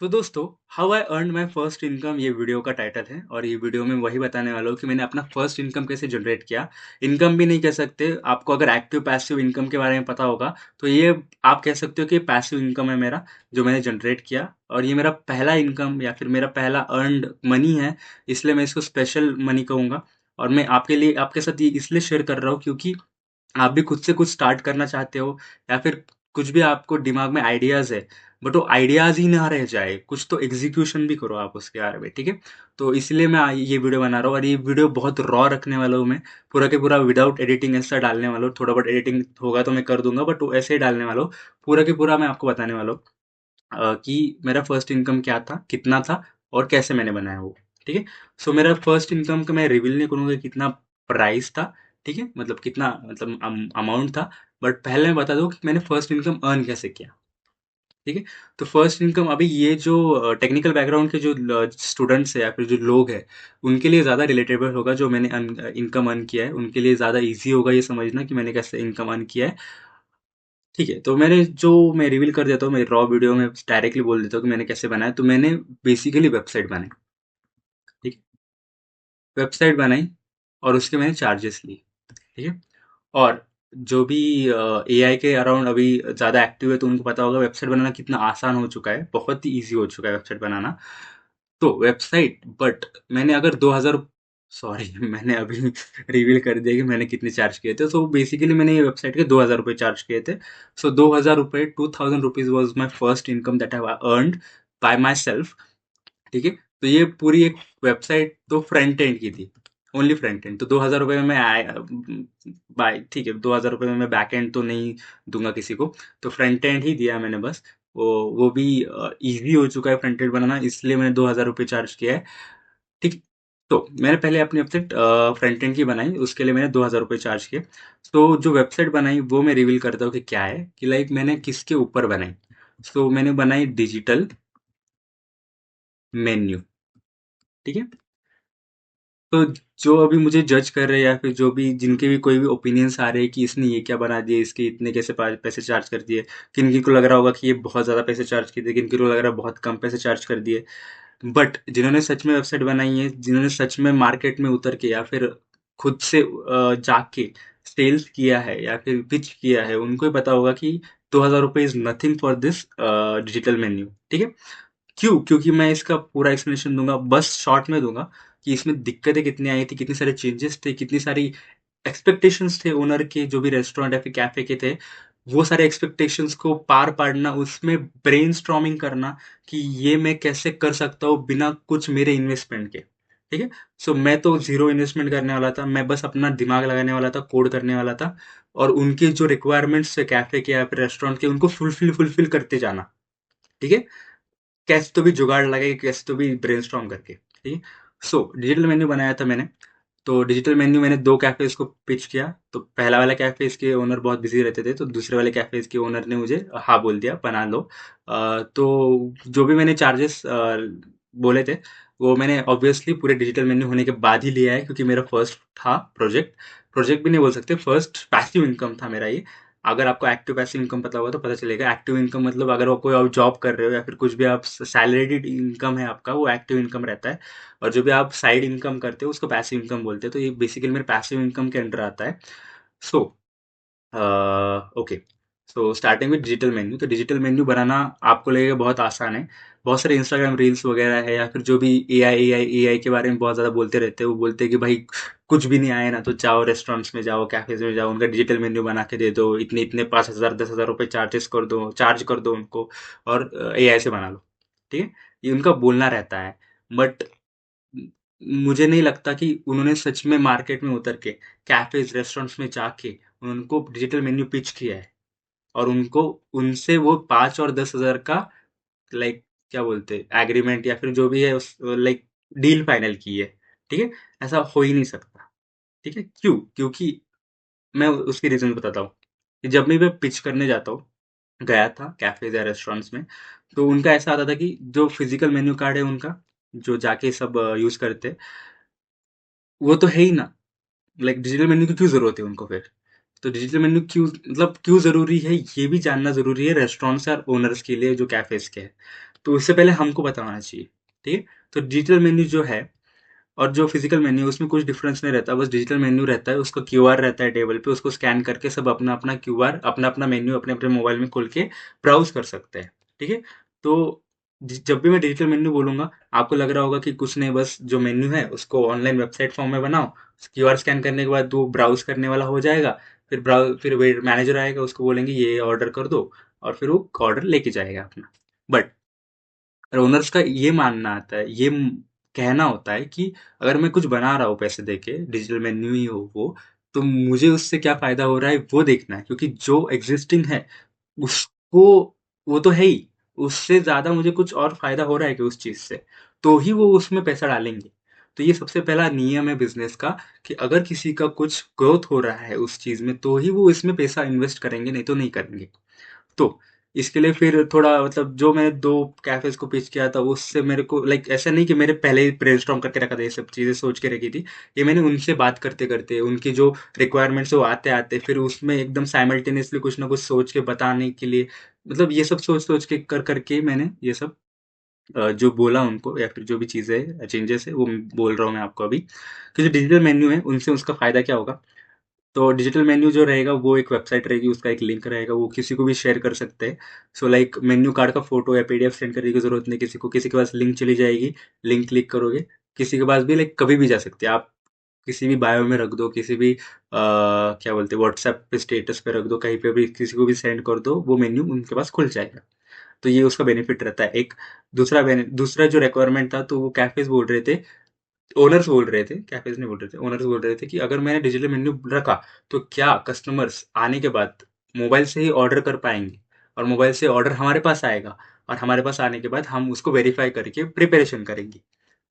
तो दोस्तों, how I earn my first income ये वीडियो का टाइटल है और ये वीडियो में वही बताने वाला हूँ कि मैंने अपना फर्स्ट इनकम कैसे जनरेट किया। इनकम भी नहीं कह सकते, आपको अगर एक्टिव पैसिव इनकम के बारे में पता होगा तो ये आप कह सकते हो कि पैसिव इनकम है मेरा, जो मैंने जनरेट किया। और ये मेरा पहला इनकम या फिर मेरा पहला अर्नड मनी है, इसलिए मैं इसको स्पेशल मनी कहूँगा। और मैं आपके साथ ये इसलिए शेयर कर रहा हूँ क्योंकि आप भी खुद से कुछ स्टार्ट करना चाहते हो या फिर कुछ भी आपको दिमाग में आइडियाज़ है, बट वो आइडियाज़ ही ना रह जाए, कुछ तो एग्ज़ीक्यूशन भी करो आप उसके बारे में, ठीक है? तो इसलिए मैं ये वीडियो बना रहा हूँ और ये वीडियो बहुत रॉ रखने वाला हूँ मैं, पूरा के पूरा विदाउट एडिटिंग ऐसा डालने वाला हूँ। थोड़ा बहुत एडिटिंग होगा तो मैं कर दूँगा, बट वो ऐसे ही डालने वाला हूँ। पूरा के पूरा मैं आपको बताने वाला हूँ कि मेरा फर्स्ट इनकम क्या था, कितना था और कैसे मैंने बनाया वो, ठीक है? सो मेरा फर्स्ट इनकम का मैं रिवील नहीं करूँगा कि कितना प्राइस था, ठीक है? मतलब कितना मतलब अमाउंट था, बट पहले मैं बता दूँ कि मैंने फर्स्ट इनकम अर्न कैसे किया, ठीक है? तो फर्स्ट इनकम अभी ये जो टेक्निकल बैकग्राउंड के जो स्टूडेंट्स हैं या फिर जो लोग हैं, उनके लिए ज़्यादा रिलेटेबल होगा जो मैंने इनकम अर्न किया है, उनके लिए ज़्यादा ईज़ी होगा ये समझना कि मैंने कैसे इनकम अर्न किया है। ठीक है, तो मैं रिवील कर देता हूँ, मैं रॉ वीडियो में डायरेक्टली बोल देता हूँ कि मैंने कैसे बनाया। तो मैंने बेसिकली वेबसाइट बनाई, ठीक है? वेबसाइट बनाई और उसके मैंने चार्जेस लिए, ठीक है? और जो भी एआई के अराउंड अभी ज़्यादा एक्टिव है तो उनको पता होगा वेबसाइट बनाना कितना आसान हो चुका है, बहुत ही ईज़ी हो चुका है वेबसाइट बनाना। तो वेबसाइट बट मैंने अगर 2000 सॉरी मैंने अभी रिवील कर दिया कि मैंने कितने चार्ज किए थे। सो बेसिकली मैंने ये वेबसाइट के 2000 रुपये चार्ज किए थे। सो 2000 रुपये 2000 rupees was my first income that I earned bye my self, ठीक है? तो ये पूरी एक वेबसाइट तो फ्रंट एंड की थी, ओनली फ्रंट एंड। तो 2000 रुपये में मैं बाय ठीक है, 2000 रुपये में मैं बैक एंड तो नहीं दूंगा किसी को, तो फ्रंट एंड ही दिया मैंने बस। वो भी इजी हो चुका है फ्रंट एंड बनाना, इसलिए मैंने 2000 रुपये चार्ज किया है, ठीक। तो मैंने पहले अपनी वेबसाइट फ्रंट एंड की बनाई, उसके लिए मैंने 2000 रुपये चार्ज किए। तो जो वेबसाइट बनाई वो मैं रिवील करता हूँ कि क्या है, कि लाइक मैंने किसके ऊपर बनाई। सो मैंने बनाई डिजिटल मेन्यू, ठीक है? तो जो अभी मुझे जज कर रहे हैं या फिर जो भी जिनके भी कोई भी ओपिनियंस आ रहे हैं कि इसने ये क्या बना दिया, इसके इतने कैसे पैसे चार्ज कर दिए, किन किन को लग रहा होगा कि ये बहुत ज़्यादा पैसे चार्ज कर दिए, किन किन को लग रहा है बहुत कम पैसे चार्ज कर दिए। बट जिन्होंने सच में वेबसाइट बनाई है, जिन्होंने सच में मार्केट में उतर के या फिर खुद से जाके सेल्स किया है या फिर पिच किया है, उनको ही पता होगा कि 2000 रुपये is nothing for this digital menu, ठीक है? क्यों? क्योंकि मैं इसका पूरा एक्सप्लेनेशन दूंगा, बस शॉर्ट में दूंगा कि इसमें दिक्कतें कितनी आई थी, कितनी सारे चेंजेस थे, कितनी सारी एक्सपेक्टेशंस थे ओनर के, जो भी रेस्टोरेंट या फिर कैफे के थे। वो सारे एक्सपेक्टेशंस को पार पाड़ना, उसमें ब्रेनस्टॉर्मिंग करना कि ये मैं कैसे कर सकता हूँ बिना कुछ मेरे इन्वेस्टमेंट के, ठीक है? सो मैं तो ज़ीरो इन्वेस्टमेंट करने वाला था, मैं बस अपना दिमाग लगाने वाला था, कोड करने वाला था और उनके जो रिक्वायरमेंट्स थे कैफे के या फिर रेस्टोरेंट के, उनको फुलफिल करते जाना, ठीक है? कैसे तो भी जुगाड़ लगे, कैसे तो भी ब्रेनस्टॉर्म करके, ठीक है? सो डिजिटल मेन्यू बनाया था मैंने। तो डिजिटल मेन्यू मैंने 2 कैफ़ेज़ को पिच किया। तो पहला वाला कैफ़ेज़ के ओनर बहुत बिज़ी रहते थे, तो दूसरे वाले कैफ़ेज़ के ओनर ने मुझे हाँ बोल दिया, बना लो। तो जो भी मैंने चार्जेस बोले थे, वो मैंने ऑब्वियसली पूरे डिजिटल मेन्यू होने के बाद ही लिया है, क्योंकि मेरा फर्स्ट था प्रोजेक्ट। प्रोजेक्ट भी नहीं बोल सकते, फर्स्ट पैसिव इनकम था मेरा ये। अगर आपको एक्टिव पैसिव इनकम पता होगा तो पता चलेगा। एक्टिव इनकम मतलब अगर वो कोई आप जॉब कर रहे हो या फिर कुछ भी आप सैलरीड इनकम है आपका, वो एक्टिव इनकम रहता है। और जो भी आप साइड इनकम करते हो उसको पैसिव इनकम बोलते हैं। तो ये बेसिकली मेरे पैसिव इनकम के अंडर आता है। So okay, so starting with digital menu. तो डिजिटल मेन्यू बनाना आपको लगेगा बहुत आसान है। बहुत सारे इंस्टाग्राम रील्स वगैरह है या फिर जो भी एआई के बारे में बहुत ज़्यादा बोलते रहते हैं, वो बोलते हैं कि भाई कुछ भी नहीं आए ना तो जाओ रेस्टोरेंट्स में, जाओ कैफेज में, जाओ उनका डिजिटल मेन्यू बना के दे दो, इतने इतने 5000 10,000 रुपये चार्ज कर दो उनको और एआई से बना लो, ठीक है? ये उनका बोलना रहता है। बट मुझे नहीं लगता कि उन्होंने सच में मार्केट में उतर के कैफेज रेस्टोरेंट्स में जाके उनको डिजिटल मेन्यू पिच किया है और उनको उनसे वो 5 और 10 हजार का लाइक क्या बोलते हैं एग्रीमेंट या फिर जो भी है उस लाइक डील फाइनल की है, ठीक है? ऐसा हो ही नहीं सकता, ठीक है? क्यों? क्योंकि मैं उसकी रीजन बताता हूँ कि जब भी मैं पिच करने जाता हूँ, गया था कैफेज या रेस्टोरेंट्स में, तो उनका ऐसा आता था कि जो फिजिकल मेन्यू कार्ड है उनका, जो जाके सब यूज करते हैं, वो तो है ही ना। लाइक डिजिटल मेन्यू की क्यों ज़रूरत है उनको फिर? तो डिजिटल मेन्यू क्यों ज़रूरी है, ये भी जानना ज़रूरी है रेस्टोरेंट्स और ओनर्स के लिए जो कैफ़ेज़ के हैं। तो उससे पहले हमको पता होना चाहिए। ठीक है, तो डिजिटल मेन्यू जो है और जो फिजिकल मेन्यू उसमें कुछ डिफरेंस नहीं रहता, बस डिजिटल मेन्यू रहता है, उसका क्यूआर रहता है टेबल पे, उसको स्कैन करके सब अपना अपना क्यूआर अपना अपना मेन्यू अपने अपने मोबाइल में खोल के ब्राउज कर सकते हैं। ठीक है, तो जब भी मैं डिजिटल मेन्यू बोलूंगा आपको लग रहा होगा कि कुछ नहीं, बस जो मेन्यू है उसको ऑनलाइन वेबसाइट फॉर्म में बनाओ, क्यूआर स्कैन करने के बाद वो ब्राउज करने वाला हो जाएगा, फिर मैनेजर आएगा, उसको बोलेंगे ये ऑर्डर कर दो, और फिर वो ऑर्डर लेके जाएगा अपना। बट ओनर्स का ये मानना आता है, कहना होता है कि अगर मैं कुछ बना रहा हूँ पैसे देके, डिजिटल मेन्यू ही हो वो, तो मुझे उससे क्या फायदा हो रहा है वो देखना है, क्योंकि जो एग्जिस्टिंग है उसको, वो तो है ही, उससे ज्यादा मुझे कुछ और फायदा हो रहा है कि उस चीज से, तो ही वो उसमें पैसा डालेंगे। तो ये सबसे पहला नियम है बिजनेस का, कि अगर किसी का कुछ ग्रोथ हो रहा है उस चीज में तो ही वो इसमें पैसा इन्वेस्ट करेंगे, नहीं तो नहीं करेंगे। तो इसके लिए फिर थोड़ा मतलब जो मैंने 2 कैफ़ेज़ को पिच किया था उससे मेरे को लाइक ऐसा नहीं कि मेरे पहले ही ब्रेनस्टॉर्म करके रखा था, ये सब चीज़ें सोच के रखी थी। ये मैंने उनसे बात करते-करते उनकी जो रिक्वायरमेंट्स है वो आते-आते फिर उसमें एकदम साइमल्टेनियसली कुछ ना कुछ सोच के बताने के लिए, मतलब ये सब सोच-सोच के कर के मैंने ये सब जो बोला उनको या फिर जो भी चीज़ें चेंजेस है वो बोल रहा हूँ मैं आपको अभी। कि जो डिजिटल मेन्यू है उनसे उसका फ़ायदा क्या होगा? तो डिजिटल मेन्यू जो रहेगा वो एक वेबसाइट रहेगी, उसका एक लिंक रहेगा, वो किसी को भी शेयर कर सकते हैं। सो लाइक मेन्यू कार्ड का फोटो या पीडीएफ सेंड करने की जरूरत नहीं किसी को, किसी के पास लिंक चली जाएगी, लिंक क्लिक करोगे, किसी के पास भी लाइक कभी भी जा सकते हैं आप, किसी भी बायो में रख दो, किसी भी क्या बोलते हैं व्हाट्सएप पे स्टेटस पे रख दो, कहीं पे भी किसी को भी सेंड कर दो, वो मेन्यू उनके पास खुल जाएगा। तो ये उसका बेनिफिट रहता है एक। दूसरा जो रिक्वायरमेंट था तो वो कैफेज बोल रहे थे, ओनर्स बोल रहे थे, कैफेज नहीं बोल रहे थे, ओनर्स बोल रहे थे कि अगर मैंने डिजिटल मेन्यू रखा तो क्या कस्टमर्स आने के बाद मोबाइल से ही ऑर्डर कर पाएंगे, और मोबाइल से ऑर्डर हमारे पास आएगा, और हमारे पास आने के बाद हम उसको वेरीफाई करके प्रिपरेशन करेंगे।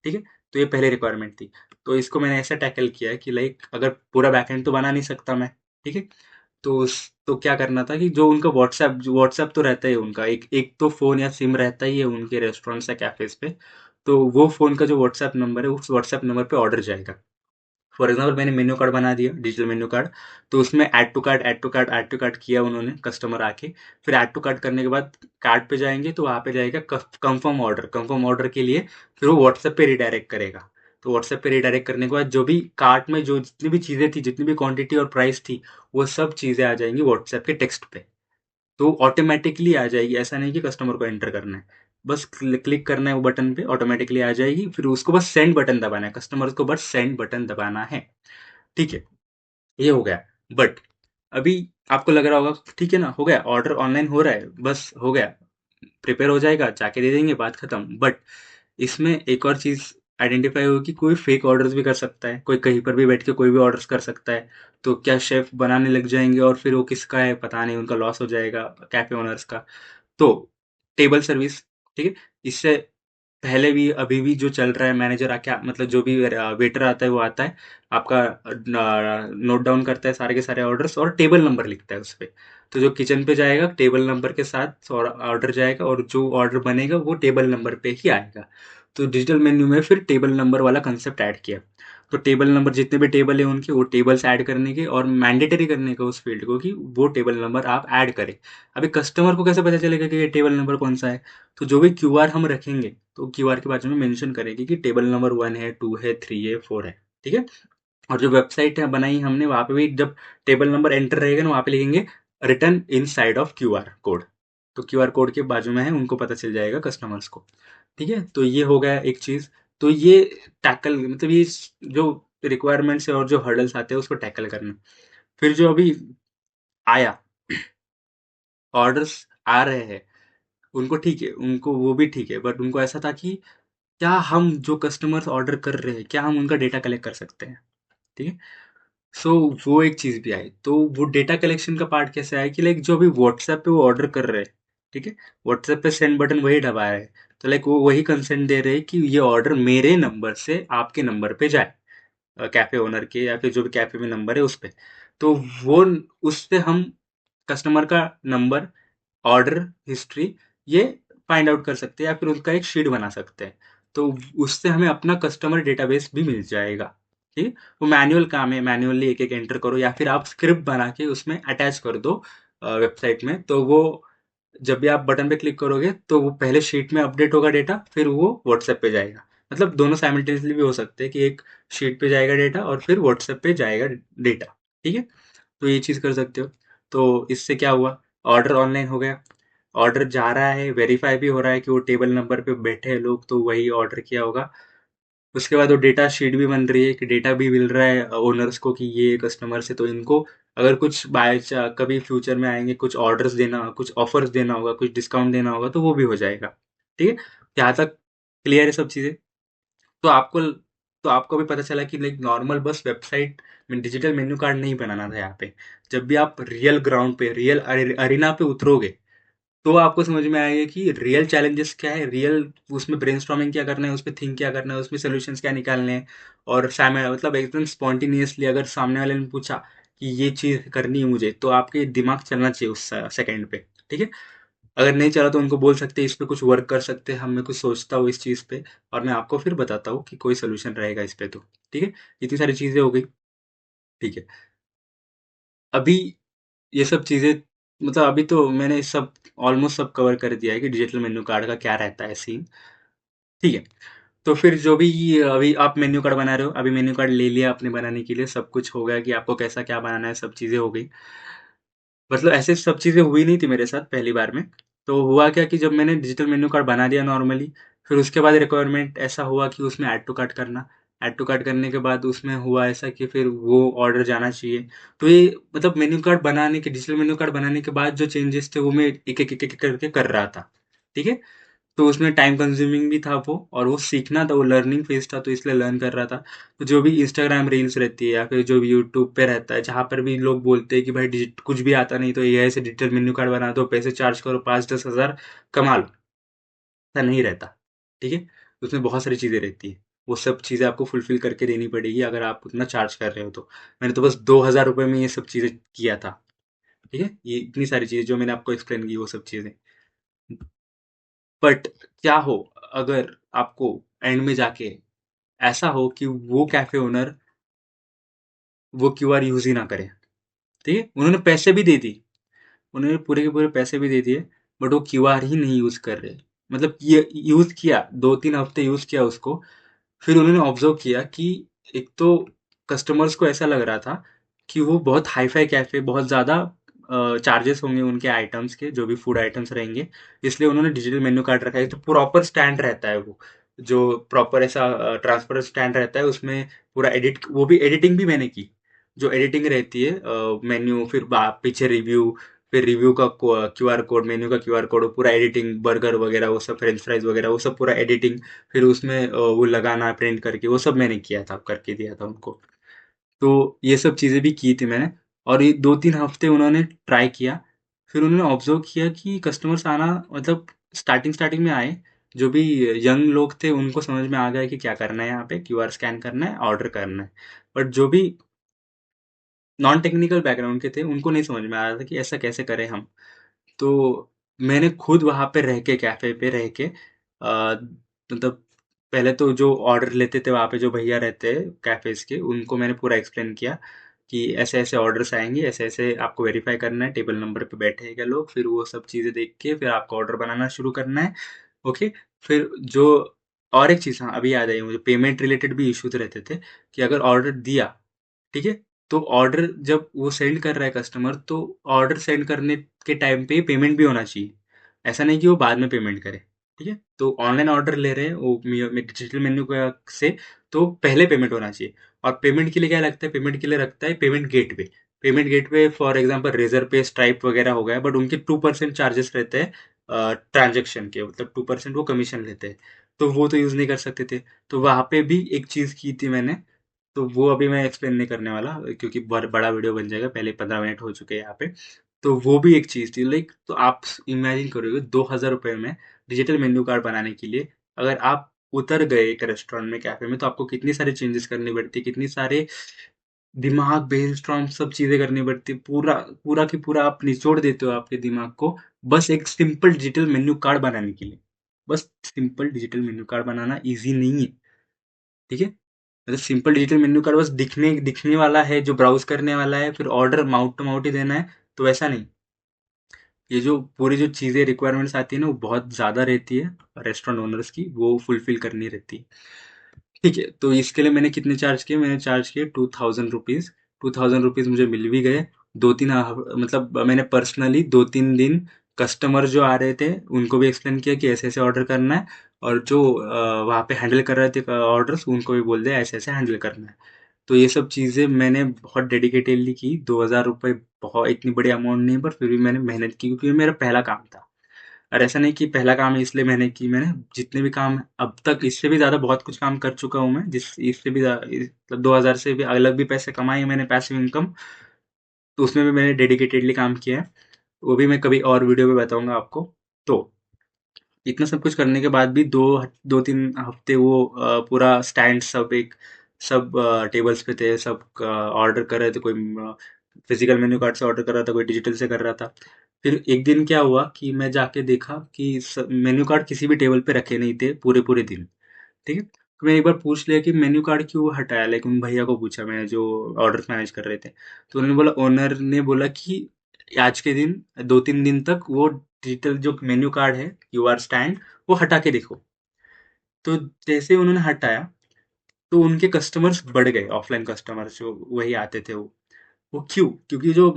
ठीक है, तो ये पहले रिक्वायरमेंट थी। तो इसको मैंने ऐसा टैकल किया है कि लाइक अगर पूरा बैकएंड तो बना नहीं सकता मैं, ठीक है, तो क्या करना था कि जो उनका व्हाट्सएप तो रहता ही है उनका, एक एक तो फोन या सिम रहता ही है उनके रेस्टोरेंट्स या कैफेज पे, तो वो फोन का जो व्हाट्सएप नंबर है उस व्हाट्सएप नंबर पे ऑर्डर जाएगा। फॉर एग्जाम्पल मैंने मेन्यू कार्ड बना दिया, डिजिटल मेन्यू कार्ड, तो उसमें ऐड टू कार्ट किया उन्होंने, कस्टमर आके, फिर ऐड टू कार्ट करने के बाद कार्ड पे जाएंगे तो वहाँ पे जाएगा कंफर्म ऑर्डर के लिए, फिर वो व्हाट्सएप पे रिडायरेक्ट करेगा। तो व्हाट्सएप पे रिडायरेक्ट करने के बाद जो भी कार्ट में जो जितनी भी चीज़ें थी, जितनी भी क्वांटिटी और प्राइस थी, वो सब चीज़ें आ जाएंगी व्हाट्सएप के टेक्स्ट पे। तो ऑटोमेटिकली आ जाएगी, ऐसा नहीं कि कस्टमर को एंटर करना है, बस क्लिक करना है वो बटन पे, ऑटोमेटिकली आ जाएगी, फिर उसको बस सेंड बटन दबाना है, कस्टमर को बस सेंड बटन दबाना है। ठीक है, ये हो गया। बट अभी आपको लग रहा होगा ठीक है ना, हो गया, ऑर्डर ऑनलाइन हो रहा है, बस हो गया, प्रिपेयर हो जाएगा, जाके दे देंगे, बात खत्म। बट इसमें एक और चीज आइडेंटिफाई हुई कि कोई फेक ऑर्डर्स भी कर सकता है, कोई कहीं पर भी बैठ के कोई भी ऑर्डर्स कर सकता है। तो क्या शेफ बनाने लग जाएंगे और फिर वो किसका है पता नहीं, उनका लॉस हो जाएगा, कैफे ओनर्स का। तो टेबल सर्विस, ठीक है, इससे पहले भी अभी भी जो चल रहा है, मैनेजर आके मतलब जो भी वेटर आता है वो आता है, आपका नोट डाउन करता है सारे के सारे ऑर्डर्स और टेबल नंबर लिखता है उस पे। तो जो किचन पे जाएगा टेबल नंबर के साथ ऑर्डर जाएगा, और जो ऑर्डर बनेगा वो टेबल नंबर पे ही आएगा। तो डिजिटल मेन्यू में फिर टेबल नंबर वाला कंसेप्ट ऐड किया। तो टेबल नंबर जितने भी टेबल है उनके, वो टेबल्स ऐड करने के और मैंडेटरी करने का उस फील्ड को कि वो टेबल नंबर आप ऐड करें। अभी कस्टमर को कैसे पता चलेगा कि ये टेबल नंबर कौन सा है? तो जो भी क्यूआर हम रखेंगे तो क्यूआर के बाजू में मेंशन करेगी कि टेबल नंबर 1 है, 2 है, 3 है, 4 है। ठीक है, और जो वेबसाइट है बनाई हमने वहां पे भी जब टेबल नंबर एंटर रहेगा ना, वहां पे लिखेंगे return in side of QR code. तो क्यूआर कोड के बाजू में है, उनको पता चल जाएगा कस्टमर्स को। ठीक है, तो ये हो गया एक चीज। तो ये टैकल मतलब ये जो रिक्वायरमेंट्स है और जो हर्डल्स आते हैं उसको टैकल करना। फिर जो अभी आया, ऑर्डर्स आ रहे हैं, उनको ठीक है, उनको वो भी ठीक है, बट उनको ऐसा था कि क्या हम जो कस्टमर्स ऑर्डर कर रहे हैं क्या हम उनका डेटा कलेक्ट कर सकते हैं? ठीक है, सो वो एक चीज भी आई। तो वो डेटा कलेक्शन का पार्ट कैसे आया कि लाइक जो अभी व्हाट्सएप पे वो ऑर्डर कर रहे हैं, ठीक है, व्हाट्सएप पे सेंड बटन वही दबा रहे हैं, तो लाइक वो वही कंसेंट दे रहे हैं कि ये ऑर्डर मेरे नंबर से आपके नंबर पे जाए, कैफे ओनर के या फिर जो भी कैफे में नंबर है उस पे। तो वो उससे हम कस्टमर का नंबर, ऑर्डर हिस्ट्री, ये फाइंड आउट कर सकते हैं या फिर उसका एक शीट बना सकते हैं। तो उससे हमें अपना कस्टमर डेटाबेस भी मिल जाएगा। ठीक है, वो मैनुअल काम है, मैनुअली एक एक एंटर करो या फिर आप स्क्रिप्ट बना के उसमें अटैच कर दो वेबसाइट में, तो वो जब भी आप बटन पे क्लिक करोगे तो वो पहले शीट में अपडेट होगा डेटा, फिर वो व्हाट्सएप पे जाएगा। मतलब दोनों साइमल्टेनियसली भी हो सकते हैं कि एक शीट पे जाएगा डेटा और फिर व्हाट्सएप पे जाएगा डेटा। ठीक है, तो ये चीज़ कर सकते हो। तो इससे क्या हुआ, ऑर्डर ऑनलाइन हो गया, ऑर्डर जा रहा है, वेरीफाई भी हो रहा है कि वो टेबल नंबर पे बैठे हैं लोग, तो वही ऑर्डर किया होगा। उसके बाद वो डेटा शीट भी बन रही है कि डेटा भी मिल रहा है ओनर्स को कि ये कस्टमर से, तो इनको अगर कुछ कभी फ्यूचर में आएंगे, कुछ ऑर्डर्स देना, कुछ ऑफर्स देना होगा, कुछ डिस्काउंट देना होगा, तो वो भी हो जाएगा। ठीक है, यहाँ तक क्लियर है सब चीज़ें। तो आपको भी पता चला कि लाइक नॉर्मल बस वेबसाइट में डिजिटल मेन्यू कार्ड नहीं बनाना था यहाँ पे। जब भी आप रियल ग्राउंड पे, रियल अरीना पे उतरोगे, तो आपको समझ में आएगा कि रियल चैलेंजेस क्या है, रियल उसमें ब्रेनस्टॉर्मिंग क्या करना है, उसमें थिंक क्या करना है, उसमें सोल्यूशंस क्या निकालने हैं। और सामने मतलब एकदम स्पॉन्टेनियसली अगर सामने वाले ने पूछा कि ये चीज़ करनी है मुझे, तो आपके दिमाग चलना चाहिए उस सेकंड पे। ठीक है, अगर नहीं चला तो उनको बोल सकते हैं इस पे कुछ वर्क कर सकते हैं, हम, मैं कुछ सोचता हूँ इस चीज़ पे और मैं आपको फिर बताता हूँ कि कोई सोल्यूशन रहेगा इस पे। तो ठीक है, इतनी सारी चीज़ें हो गई। ठीक है, अभी ये सब चीज़ें, मतलब अभी तो मैंने सब ऑलमोस्ट सब कवर कर दिया है कि डिजिटल मेन्यू कार्ड का क्या रहता है सीन। ठीक है, तो फिर जो भी अभी आप मेन्यू कार्ड बना रहे हो, अभी मेन्यू कार्ड ले लिया आपने बनाने के लिए, सब कुछ हो गया कि आपको कैसा क्या बनाना है, सब चीज़ें हो गई। मतलब ऐसे सब चीज़ें हुई नहीं थी मेरे साथ पहली बार में। तो हुआ क्या कि जब मैंने डिजिटल मेन्यू कार्ड बना दिया नॉर्मली, फिर उसके बाद रिक्वायरमेंट ऐसा हुआ कि उसमें ऐड टू कार्ट करना। ऐड टू कार्ट करने के बाद उसमें हुआ ऐसा कि फिर वो ऑर्डर जाना चाहिए। तो ये मतलब मेन्यू कार्ड बनाने के, डिजिटल मेन्यू कार्ड बनाने के बाद जो चेंजेस थे वो मैं एक-एक करके कर रहा था। ठीक है? तो उसमें टाइम कंज्यूमिंग भी था वो, और वो सीखना था, वो लर्निंग फेज था, तो इसलिए लर्न कर रहा था। तो जो भी इंस्टाग्राम रील्स रहती है या फिर जो भी यूट्यूब पे रहता है, जहाँ पर भी लोग बोलते हैं कि भाई डिजिट कुछ भी आता नहीं तो एआई से डिजिटल मेन्यू कार्ड बना दो, पैसे चार्ज करो, 5-10 हज़ार कमा लो, ऐसा नहीं रहता। ठीक है, उसमें बहुत सारी चीज़ें रहती है, वो सब चीज़ें आपको फुलफिल करके देनी पड़ेगी अगर आप उतना चार्ज कर रहे हो तो। मैंने तो बस 2,000 रुपये में ये सब चीज़ें किया था। ठीक है, ये इतनी सारी चीज़ें जो मैंने आपको एक्सप्लेन की वो सब चीज़ें। बट क्या हो अगर आपको एंड में जाके ऐसा हो कि वो कैफे ओनर वो क्यूआर यूज ही ना करे। ठीक है, उन्होंने पैसे भी दे दी, उन्होंने पूरे के पूरे पैसे भी दे दिए, बट वो क्यूआर ही नहीं यूज कर रहे। मतलब ये यूज किया, 2-3 हफ्ते यूज किया उसको, फिर उन्होंने ऑब्जर्व किया कि एक तो कस्टमर्स को ऐसा लग रहा था कि वो बहुत हाई फाई कैफे, बहुत ज़्यादा चार्जेस होंगे उनके आइटम्स के, जो भी फूड आइटम्स रहेंगे, इसलिए उन्होंने डिजिटल मेन्यू कार्ड रखा है। तो प्रॉपर स्टैंड रहता है वो, जो प्रॉपर ऐसा ट्रांसपेरेंट स्टैंड रहता है, उसमें पूरा एडिट, वो भी एडिटिंग भी मैंने की। जो एडिटिंग रहती है मेन्यू, फिर पीछे रिव्यू, फिर रिव्यू का क्यूआर कोड, मेन्यू का क्यूआर कोड, पूरा एडिटिंग, बर्गर वगैरह वो सब, फ्रेंच फ्राइज वगैरह वो सब पूरा एडिटिंग, फिर उसमें वो लगाना प्रिंट करके, वो सब मैंने किया था, करके दिया था उनको। तो ये सब चीज़ें भी की थी मैंने, और ये 2-3 हफ्ते उन्होंने ट्राई किया। फिर उन्होंने ऑब्जर्व किया कि कस्टमर्स आना, मतलब स्टार्टिंग स्टार्टिंग में आए, जो भी यंग लोग थे उनको समझ में आ गया कि क्या करना है, यहाँ पे क्यूआर स्कैन करना है, ऑर्डर करना है। बट जो भी नॉन टेक्निकल बैकग्राउंड के थे उनको नहीं समझ में आ रहा था कि ऐसा कैसे करें हम। तो मैंने खुद वहाँ पे रह के, कैफ़े पे रह के, मतलब पहले तो जो ऑर्डर लेते थे वहाँ पे जो भैया रहते हैं कैफ़ेज़ के, उनको मैंने पूरा एक्सप्लेन किया कि ऐसे-ऐसे ऑर्डर्स आएँगे, ऐसे-ऐसे आपको वेरीफ़ाई करना है, टेबल नंबर पे बैठेगा लोग, फिर वो सब चीज़ें देख के फिर आपको ऑर्डर बनाना शुरू करना है। ओके? फिर जो और एक चीज़, हाँ, अभी याद आई मुझे, पेमेंट रिलेटेड भी इश्यूज़ रहते थे कि अगर ऑर्डर दिया, ठीक है? तो ऑर्डर जब वो सेंड कर रहा है कस्टमर, तो ऑर्डर सेंड करने के टाइम पे पेमेंट भी होना चाहिए। ऐसा नहीं कि वो बाद में पेमेंट करे। ठीक है? तो ऑनलाइन ऑर्डर ले रहे हैं वो डिजिटल मेन्यू का से, तो पहले पेमेंट होना चाहिए। और पेमेंट के लिए क्या लगता है? पेमेंट के लिए रखता है payment gateway. Payment gateway for example Razorpay, Stripe वगैरह हो गया, बट उनके 2% चार्जेस रहते हैं ट्रांज़ैक्शन के, मतलब 2% वो कमीशन लेते हैं। तो वो तो यूज़ नहीं कर सकते थे। तो वहाँ पे भी एक चीज़ की थी मैंने, तो वो अभी मैं एक्सप्लेन नहीं करने वाला क्योंकि बड़ा वीडियो बन जाएगा, पहले 15 मिनट हो चुके हैं यहाँ पे। तो वो भी एक चीज़ थी लाइक, तो आप इमेजिन करोगे 2,000 रुपये में डिजिटल मेन्यू कार्ड बनाने के लिए, अगर आप उतर गए एक रेस्टोरेंट में, कैफे में, तो आपको कितनी सारी चेंजेस करनी पड़ती, कितनी सारे दिमाग ब्रेनस्टॉर्म सब चीज़ें करनी पड़ती, पूरा पूरा की पूरा आप निचोड़ देते हो आपके दिमाग को, बस एक सिंपल डिजिटल मेन्यू कार्ड बनाने के लिए। बस सिंपल डिजिटल मेन्यू कार्ड बनाना ईजी नहीं है। ठीक है, मतलब सिंपल डिजिटल मेन्यू कार्ड बस दिखने दिखने वाला है, जो ब्राउज करने वाला है, फिर ऑर्डर माउथ टू माउथ ही देना है, तो वैसा नहीं। ये जो पूरी जो चीज़ें रिक्वायरमेंट्स आती है ना वो बहुत ज़्यादा रहती है रेस्टोरेंट ओनर्स की, वो फुलफिल करनी रहती है। ठीक है, तो इसके लिए मैंने कितने चार्ज किए, मैंने चार्ज किए 2000 रुपीज़। 2000 रुपीज़ मुझे मिल भी गए। दो तीन मतलब मैंने पर्सनली 2-3 दिन कस्टमर जो आ रहे थे उनको भी एक्सप्लेन किया कि ऐसे ऐसे ऑर्डर करना है, और जो वहाँ पे हैंडल कर रहे थे ऑर्डर्स उनको भी बोल दिया ऐसे ऐसे हैंडल करना है। तो ये सब चीज़ें मैंने बहुत डेडिकेटेडली की। 2000 रुपये बहुत इतनी बड़ी अमाउंट नहीं, पर फिर भी मैंने मेहनत की क्योंकि ये मेरा पहला काम था। और ऐसा नहीं कि पहला काम है इसलिए मैंने की, मैंने जितने भी काम अब तक इससे भी ज़्यादा बहुत कुछ काम कर चुका हूँ मैं, जिस इससे भी 2000 से भी अलग भी पैसे कमाए हैं मैंने, पैसिव इनकम। तो उसमें भी मैंने डेडिकेटेडली काम किया है। वो भी मैं कभी और वीडियो में बताऊंगा आपको। तो इतना सब कुछ करने के बाद भी 2-3 हफ्ते वो पूरा स्टैंड सब एक सब टेबल्स पे थे, सब ऑर्डर कर रहे थे। कोई फिजिकल मेन्यू कार्ड से ऑर्डर कर रहा था, कोई डिजिटल से कर रहा था। फिर एक दिन क्या हुआ कि मैं जाके देखा कि मेन्यू कार्ड किसी भी टेबल पे रखे नहीं थे पूरे पूरे दिन। ठीक है, तो मैंने एक बार पूछ लिया कि मेन्यू कार्ड क्यों हटाया, लेकिन उन भैया को पूछा मैं जो ऑर्डर मैनेज कर रहे थे। तो उन्होंने बोला, ओनर ने बोला कि आज के दिन 2-3 दिन तक वो डिजिटल जो मेन्यू कार्ड है, क्यूआर स्टैंड, वो हटा के देखो। तो जैसे उन्होंने हटाया तो उनके कस्टमर्स बढ़ गए, ऑफलाइन कस्टमर्स जो वही आते थे वो क्यों? क्योंकि जो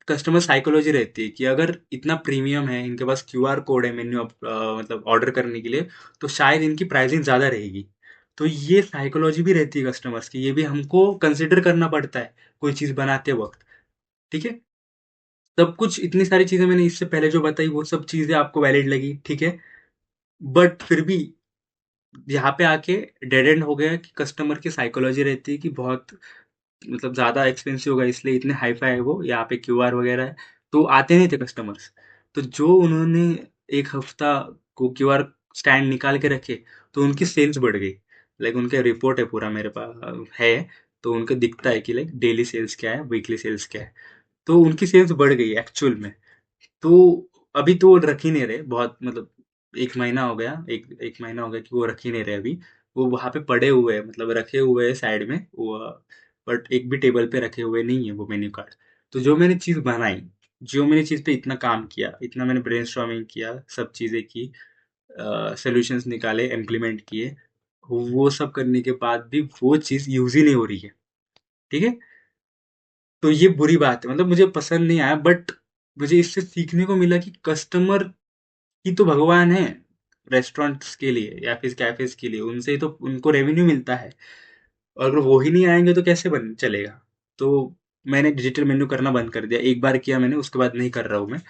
कस्टमर साइकोलॉजी रहती है कि अगर इतना प्रीमियम है, इनके पास क्यूआर कोड है मेन्यू मतलब ऑर्डर करने के लिए, तो शायद इनकी प्राइसिंग ज़्यादा रहेगी। तो ये साइकोलॉजी भी रहती है कस्टमर्स की, ये भी हमको कंसिडर करना पड़ता है कोई चीज़ बनाते वक्त। ठीक है, सब कुछ इतनी सारी चीज़ें मैंने इससे पहले जो बताई वो सब चीज़ें आपको वैलिड लगी, ठीक है। बट फिर भी यहाँ पे आके डेड एंड हो गया कि कस्टमर की साइकोलॉजी रहती है कि बहुत मतलब ज़्यादा एक्सपेंसिव होगा इसलिए इतने हाई फाई है वो, यहाँ पे क्यूआर वगैरह है, तो आते नहीं थे कस्टमर्स। तो जो उन्होंने एक हफ्ता को क्यूआर स्टैंड निकाल के रखे, तो उनकी सेल्स बढ़ गई। लाइक उनका रिपोर्ट है पूरा मेरे पास है, तो उनको दिखता है कि लाइक डेली सेल्स क्या है, वीकली सेल्स क्या है। तो उनकी सेल्स बढ़ गई एक्चुअल में। तो अभी तो वो रख ही नहीं रहे, बहुत मतलब एक महीना हो गया, एक महीना हो गया कि वो रख ही नहीं रहे अभी। वो वहाँ पे पड़े हुए हैं, मतलब रखे हुए हैं साइड में वो, बट एक भी टेबल पे रखे हुए नहीं है वो मेन्यू कार्ड। तो जो मैंने चीज़ बनाई, जो मैंने चीज़ पे इतना काम किया, इतना मैंने ब्रेनस्टॉर्मिंग किया, सब चीज़ें की, सॉल्यूशंस निकाले, इम्प्लीमेंट किए, वो सब करने के बाद भी वो चीज़ यूज़ ही नहीं हो रही है। ठीक है, तो ये बुरी बात है, मतलब मुझे पसंद नहीं आया, बट मुझे इससे सीखने को मिला कि कस्टमर ही तो भगवान है रेस्टोरेंट्स के लिए या फिर कैफेज के लिए, उनसे ही तो उनको रेवेन्यू मिलता है। और अगर वो ही नहीं आएंगे तो कैसे बन चलेगा। तो मैंने डिजिटल मेन्यू करना बंद कर दिया, एक बार किया मैंने, उसके बाद नहीं कर रहा हूँ मैं।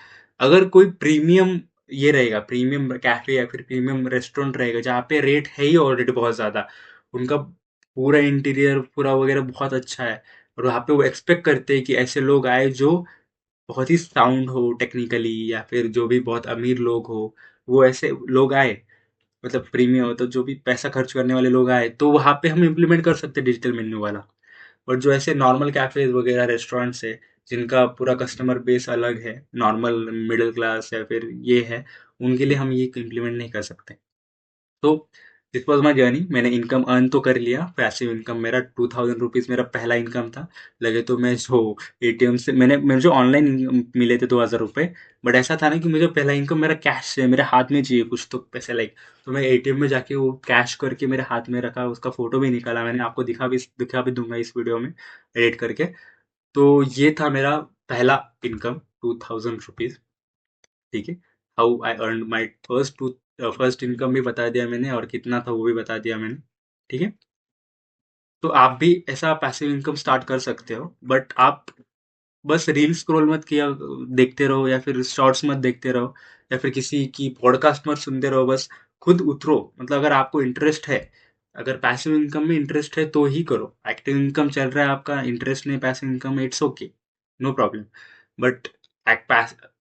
अगर कोई प्रीमियम ये रहेगा, प्रीमियम कैफे या फिर प्रीमियम रेस्टोरेंट रहेगा जहाँ पे रेट है ही ऑलरेडी बहुत ज़्यादा, उनका पूरा इंटीरियर पूरा वगैरह बहुत अच्छा है, और वहाँ पे वो एक्सपेक्ट करते हैं कि ऐसे लोग आए जो बहुत ही साउंड हो टेक्निकली, या फिर जो भी बहुत अमीर लोग हो, वो ऐसे लोग आए, मतलब प्रीमियम हो तो जो भी पैसा खर्च करने वाले लोग आए, तो वहाँ पे हम इम्प्लीमेंट कर सकते हैं डिजिटल मेन्यू वाला। बट जो ऐसे नॉर्मल कैफेज वगैरह रेस्टोरेंट्स है, जिनका पूरा कस्टमर बेस अलग है, नॉर्मल मिडिल क्लास या फिर ये है, उनके लिए हम ये इम्प्लीमेंट नहीं कर सकते। तो दिस वॉज माई जर्नी। मैंने इनकम अर्न तो कर लिया, पैसिव इनकम मेरा 2000 रुपीज़ मेरा पहला इनकम था। लगे तो मैं जो एटीएम से मैंने मुझे जो ऑनलाइन मिले थे 2000 रुपये, बट ऐसा था ना कि मुझे पहला इनकम मेरा कैश से मेरे हाथ में चाहिए कुछ तो पैसे, लाइक तो मैं एटीएम में जाके वो कैश करके मेरे हाथ में रखा, उसका फोटो भी निकाला मैंने, आपको दिखा भी दूंगा इस वीडियो में एडिट करके। तो ये था मेरा पहला इनकम, 2000 रुपीज़। ठीक है, how I earn my first income भी बता दिया मैंने, और कितना था वो भी बता दिया मैंने। ठीक है, तो आप भी ऐसा पैसिव इनकम स्टार्ट कर सकते हो, बट आप बस रील स्क्रॉल मत किया देखते रहो, या फिर शॉर्ट्स मत देखते रहो, या फिर किसी की पॉडकास्ट मत सुनते रहो। बस खुद उतरो, मतलब अगर आपको इंटरेस्ट है, अगर पैसिव इनकम में इंटरेस्ट है तो ही करो। एक्टिव इनकम चल रहा है आपका, इंटरेस्ट नहीं पैसिव इनकम में, it's okay, no problem. But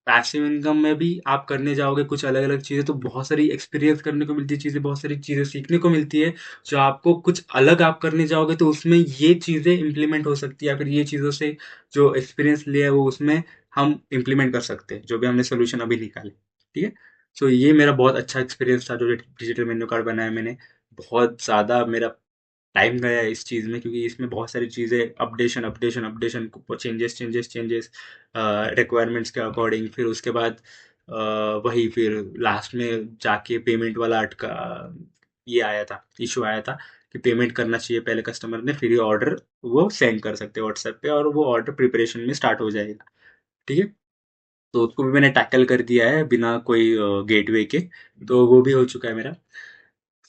passive income में भी आप करने जाओगे कुछ अलग अलग चीज़ें, तो बहुत सारी एक्सपीरियंस करने को मिलती है चीज़ें, बहुत सारी चीज़ें सीखने को मिलती है। जो आपको कुछ अलग आप करने जाओगे तो उसमें ये चीज़ें इम्प्लीमेंट हो सकती है, या फिर ये चीज़ों से जो एक्सपीरियंस लिया है वो उसमें हम इम्प्लीमेंट कर सकते हैं, जो भी हमने सोल्यूशन अभी निकाले। ठीक है, सो ये मेरा बहुत अच्छा एक्सपीरियंस था जो डिजिटल मेन्यू कार्ड बनाया मैंने। बहुत ज़्यादा मेरा टाइम गया है इस चीज़ में, क्योंकि इसमें बहुत सारी चीज़ें updation updation updation, changes changes changes, requirements के अकॉर्डिंग। फिर उसके बाद वही फिर लास्ट में जाके पेमेंट वाला अटका, ये आया था, इशू आया था कि पेमेंट करना चाहिए पहले कस्टमर ने, फिर ये ऑर्डर वो सेंड कर सकते हैं व्हाट्सएप पे, और वो ऑर्डर प्रिपरेशन में स्टार्ट हो जाएगा। ठीक है, तो उसको भी मैंने टैकल कर दिया है बिना कोई गेटवे के, तो वो भी हो चुका है मेरा।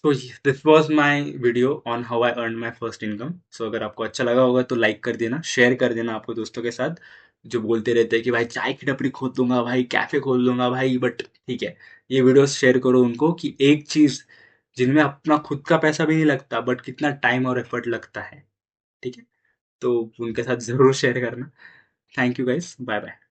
तो this was my video on how I earn my first income. So अगर आपको अच्छा लगा होगा तो लाइक कर देना, शेयर कर देना आपको दोस्तों के साथ, जो बोलते रहते हैं कि भाई चाय की टपरी खोल दूंगा भाई, कैफे खोल लूंगा भाई, बट ठीक है, ये वीडियो शेयर करो उनको कि एक चीज जिनमें अपना खुद का पैसा भी नहीं लगता बट कितना टाइम और एफर्ट लगता है। ठीक है, तो उनके साथ जरूर शेयर करना। Thank you guys, bye bye.